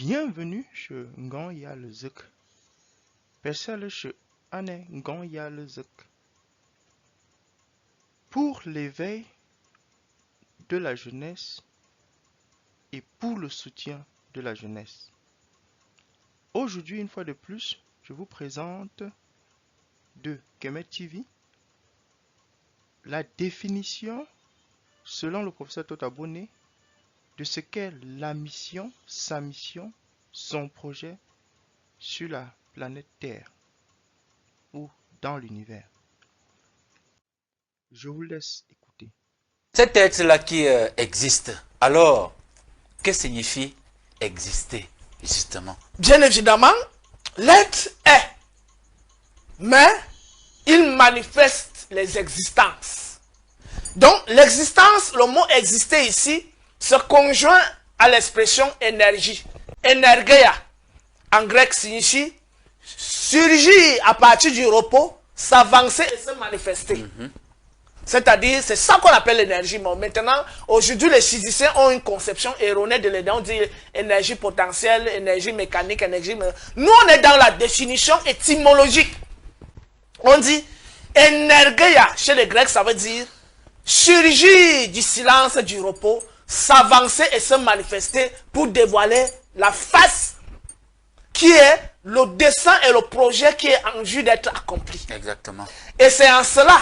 Bienvenue chez Ngon Yalezek. Persel chez Anne Ngon Yalezek. Pour l'éveil de la jeunesse et pour le soutien de la jeunesse. Aujourd'hui, une fois de plus, je vous présente de Kemet TV la définition, selon le professeur Totabone, de ce qu'est la mission, sa mission, son projet sur la planète Terre ou dans l'univers. Je vous laisse écouter. Cet être-là qui existe, alors, que signifie exister, justement? Bien évidemment, l'être est, mais il manifeste les existences. Donc, l'existence, le mot exister ici, se conjoint à l'expression énergie. Energeia, en grec, signifie surgir à partir du repos, s'avancer et se manifester. C'est-à-dire, c'est ça qu'on appelle l'énergie. Mais maintenant, aujourd'hui, les physiciens ont une conception erronée de l'énergie. On dit énergie potentielle, énergie mécanique, énergie... Nous, on est dans la définition étymologique. On dit energeia, chez les Grecs, ça veut dire surgir du silence, du repos, s'avancer et se manifester pour dévoiler la face qui est le dessein et le projet qui est en vue d'être accompli. Exactement. Et c'est en cela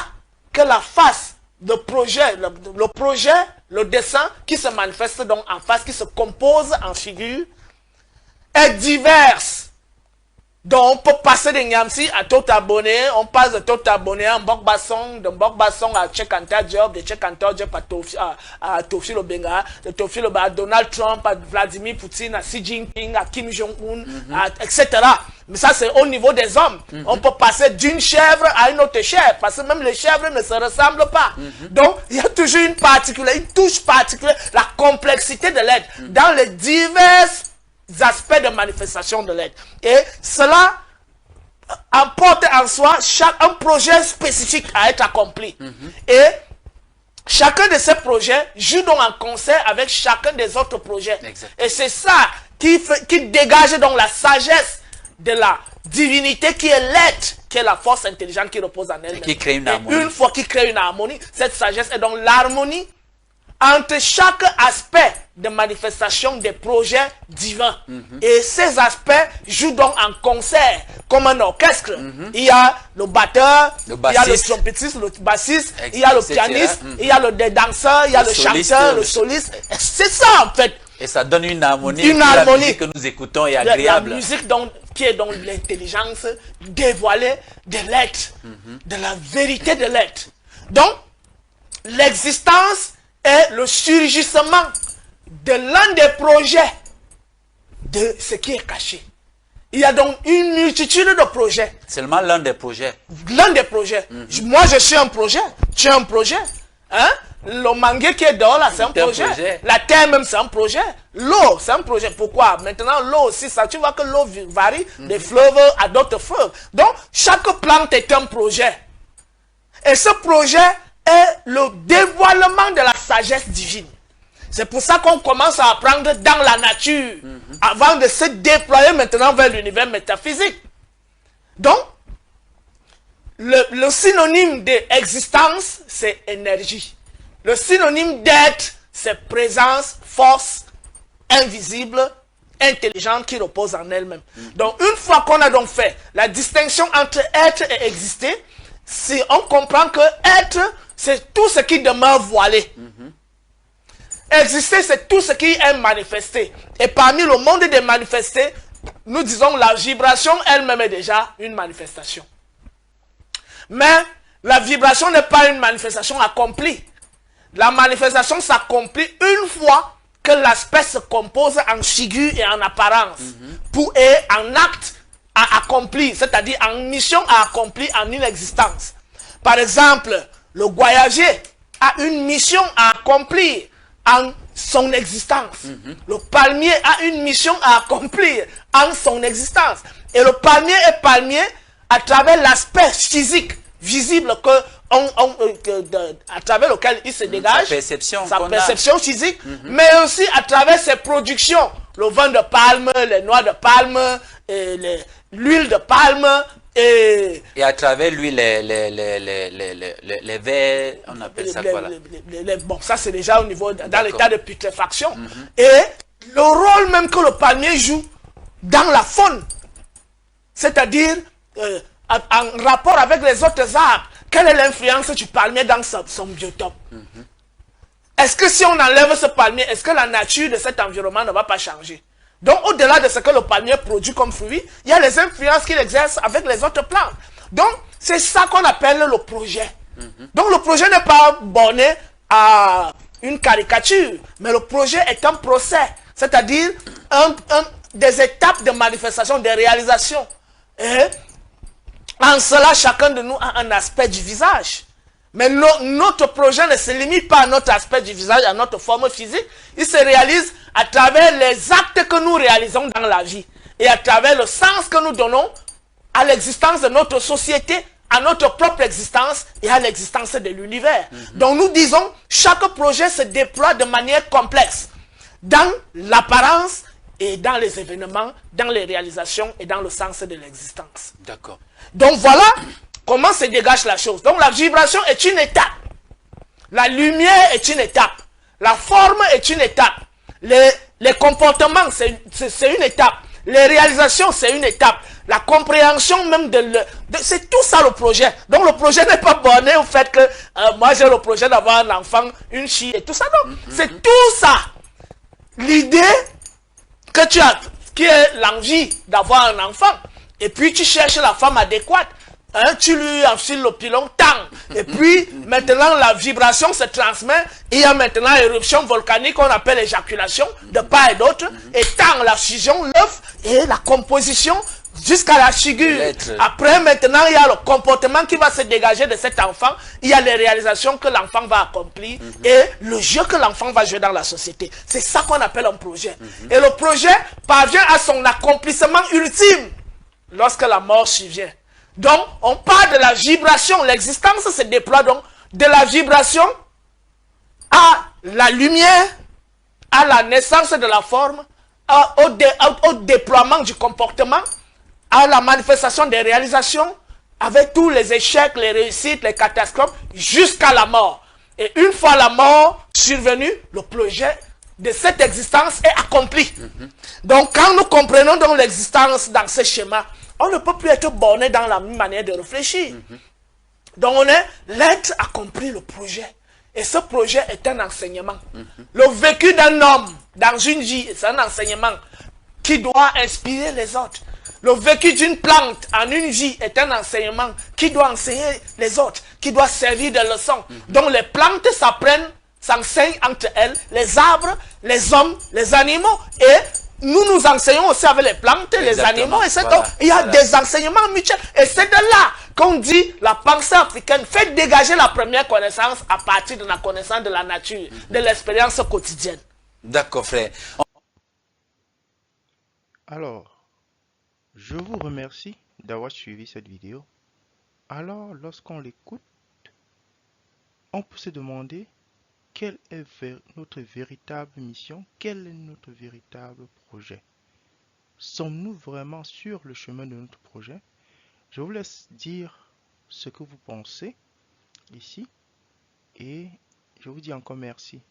que la face de projet, le projet, le dessin qui se manifeste donc en face, qui se compose en figure, est diverse. Donc on peut passer de Nyamsi à Totabone, on passe de Totabone à Mbokbasson, de Mbokbasson à Tchekanta Diop, de Tchekanta Diop à Tofil Obenga, de Tofil Obenga à Donald Trump, à Vladimir Poutine, à Xi Jinping, à Kim Jong-un, etc. Mais ça c'est au niveau des hommes. On peut passer d'une chèvre à une autre chèvre, parce que même les chèvres ne se ressemblent pas. Donc il y a toujours une touche particulière, la complexité de l'être, dans les diverses aspects de manifestation de l'être. Et cela emporte en soi un projet spécifique à être accompli. Et chacun de ces projets joue donc en concert avec chacun des autres projets. Et c'est ça qui dégage donc la sagesse de la divinité qui est l'être, qui est la force intelligente qui repose en elle-même. Qui crée une harmonie. Et une fois qu'il crée une harmonie, cette sagesse est donc l'harmonie entre chaque aspect de manifestation des projets divins. Et ces aspects jouent donc en concert, comme un orchestre. Il y a le batteur, il y a le trompettiste, le bassiste, il y a le pianiste, il y a le danseur, il y a le chanteur, le soliste. C'est ça en fait. Et ça donne une harmonie. Une harmonie. La musique que nous écoutons est agréable. La musique donc, qui est donc l'intelligence dévoilée de l'être, de la vérité de l'être. Donc, l'existence est le surgissement de l'un des projets de ce qui est caché. Il y a donc une multitude de projets. Seulement l'un des projets. L'un des projets. Moi, je suis un projet. Tu es un projet. Hein? Le mangue qui est dehors là, c'est un projet. La terre même, c'est un projet. L'eau, c'est un projet. Pourquoi? Maintenant, l'eau aussi, ça, tu vois que l'eau varie des fleuves à d'autres fleuves. Donc, chaque plante est un projet. Et ce projet est le dévoilement de la sagesse divine. C'est pour ça qu'on commence à apprendre dans la nature, avant de se déployer maintenant vers l'univers métaphysique. Donc, le synonyme d'existence, c'est énergie. Le synonyme d'être, c'est présence, force, invisible, intelligente qui repose en elle-même. Donc, une fois qu'on a donc fait la distinction entre être et exister, si on comprend que être, c'est tout ce qui demeure voilé. Exister, c'est tout ce qui est manifesté. Et parmi le monde des manifestés, nous disons la vibration elle-même est déjà une manifestation. Mais la vibration n'est pas une manifestation accomplie. La manifestation s'accomplit une fois que l'aspect se compose en figure et en apparence. Et en acte à accomplir, c'est-à-dire en mission à accomplir en une existence. Par exemple, le voyager a une mission à accomplir en son existence. Le palmier a une mission à accomplir en son existence. Et le palmier est palmier à travers l'aspect physique, visible à travers lequel il se dégage, sa perception physique, mais aussi à travers ses productions le vin de palme, les noix de palme, l'huile de palme, et à travers lui, les verres, on appelle ça quoi là? Bon, ça c'est déjà au niveau, dans l'état de putréfaction. Et le rôle même que le palmier joue dans la faune, c'est-à-dire en rapport avec les autres arbres, quelle est l'influence du palmier dans son biotope? Est-ce que si on enlève ce palmier, est-ce que la nature de cet environnement ne va pas changer? Donc, au-delà de ce que le palmier produit comme fruit, il y a les influences qu'il exerce avec les autres plantes. Donc, c'est ça qu'on appelle le projet. Donc, le projet n'est pas borné à une caricature, mais le projet est un procès, c'est-à-dire des étapes de manifestation, de réalisation. Et en cela, chacun de nous a un aspect du visage. Mais notre projet ne se limite pas à notre aspect du visage, à notre forme physique. Il se réalise à travers les actes que nous réalisons dans la vie. Et à travers le sens que nous donnons à l'existence de notre société, à notre propre existence et à l'existence de l'univers. Donc nous disons, chaque projet se déploie de manière complexe. Dans l'apparence et dans les événements, dans les réalisations et dans le sens de l'existence. D'accord. Donc voilà comment se dégage la chose. Donc la vibration est une étape. La lumière est une étape. La forme est une étape. Les comportements, c'est une étape. Les réalisations, c'est une étape. La compréhension même c'est tout ça le projet. Donc le projet n'est pas borné au fait que moi j'ai le projet d'avoir un enfant, une fille et tout ça. Non, c'est tout ça. L'idée que tu as, qui est l'envie d'avoir un enfant, et puis tu cherches la femme adéquate. Tu lui enfiles le pilon, tang. Et puis, maintenant, la vibration se transmet. Il y a maintenant éruption volcanique qu'on appelle éjaculation, de part et d'autre. Et tang, la fusion, l'œuf et la composition jusqu'à la figure. Après, maintenant, il y a le comportement qui va se dégager de cet enfant. Il y a les réalisations que l'enfant va accomplir et le jeu que l'enfant va jouer dans la société. C'est ça qu'on appelle un projet. Et le projet parvient à son accomplissement ultime lorsque la mort survient. Donc, on parle de la vibration. L'existence se déploie donc de la vibration à la lumière, à la naissance de la forme, au déploiement du comportement, à la manifestation des réalisations, avec tous les échecs, les réussites, les catastrophes, jusqu'à la mort. Et une fois la mort survenue, le projet de cette existence est accompli. Donc, quand nous comprenons donc l'existence dans ce schéma, on ne peut plus être borné dans la même manière de réfléchir. Donc on est l'être a compris le projet. Et ce projet est un enseignement. Le vécu d'un homme dans une vie, c'est un enseignement qui doit inspirer les autres. Le vécu d'une plante en une vie est un enseignement qui doit enseigner les autres, qui doit servir de leçon. Donc les plantes s'apprennent, s'enseignent entre elles, les arbres, les hommes, les animaux, et nous enseignons aussi avec les plantes, les animaux, etc. Voilà, il y a des enseignements mutuels. Et c'est de là qu'on dit la pensée africaine fait dégager la première connaissance à partir de la connaissance de la nature, de l'expérience quotidienne. D'accord, frère. Alors, je vous remercie d'avoir suivi cette vidéo. Alors, lorsqu'on l'écoute, on peut se demander quelle est notre véritable mission, quel est notre véritable projet. Sommes-nous vraiment sur le chemin de notre projet? Je vous laisse dire ce que vous pensez ici et je vous dis encore merci.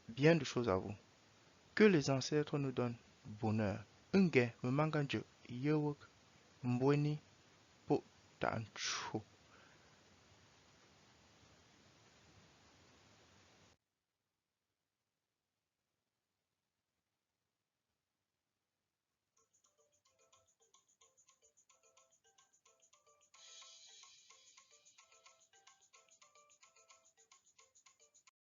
Bien de choses à vous. Que les ancêtres nous donnent bonheur. Unge, me manganjo, yewok, mbweni, po, tancho.